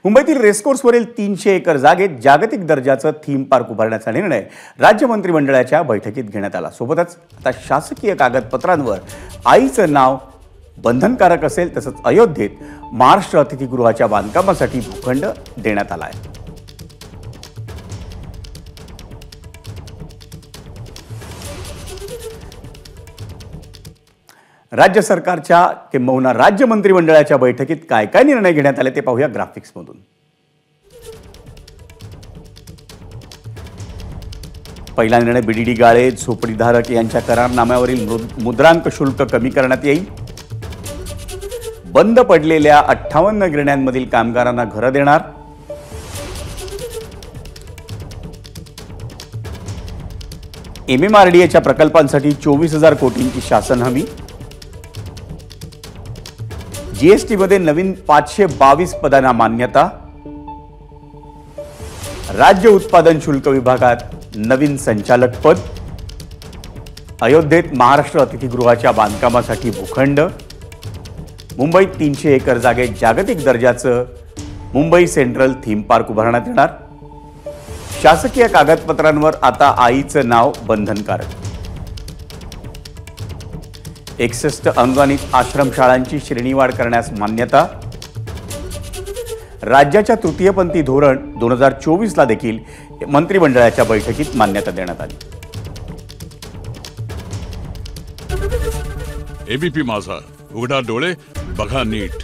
मुंबईतील रेसकोर्सवरील 300 एकर जागेत जागतिक दर्जाचं थीम पार्क उभारण्याचा निर्णय राज्य मंत्रिमंडळाच्या बैठकीत घेण्यात आला। सोबतच आता शासकीय कागदपत्रांवर आईचं नाव बंधनकारक असेल, तसंच अयोध्येत महाराष्ट्र अतिथीगृहाच्या बांधकामासाठी भूखंड देण्यात आला आहे। राज्य सरकारच्या किंबहुना राज्य मंत्रिमंडळाच्या बैठकीत काय काय निर्णय घेण्यात आले ते पाहूया ग्राफिक्समधून। पहिला निर्णय बीडीडी गाळे झोपडीधारक यांच्या करारनाम्यावरील मुद्रांक शुल्क कमी करण्यात येईल। बंद पडलेल्या 58 गिरण्यांमधील कामगारांना घरं देणार। MMRDAच्या प्रकल्पांसाठी 24,000 कोटींची शासन हमी। जीएसटी मध्ये नवीन 522 पदांना मान्यता। राज्य उत्पादन शुल्क विभागात नवीन संचालक पद। अयोध्येत महाराष्ट्र अतिथीगृहाच्या बांधकामासाठी भूखंड। मुंबईत 300 एकर जागेत जागतिक दर्जाचं मुंबई सेंट्रल थीम पार्क उभारण्यात येणार। शासकीय कागदपत्रांवर आता आईचं नाव बंधनकारक। 61 अनुदानित आश्रमशाळांची श्रेणीवाढ करण्यास मान्यता। राज्याच्या तृतीयपंथी धोरण 2024 ला देखील मंत्रिमंडळाच्या बैठकीत मान्यता देण्यात आली। एबीपी माझा, उघडा डोळे बघा नीट।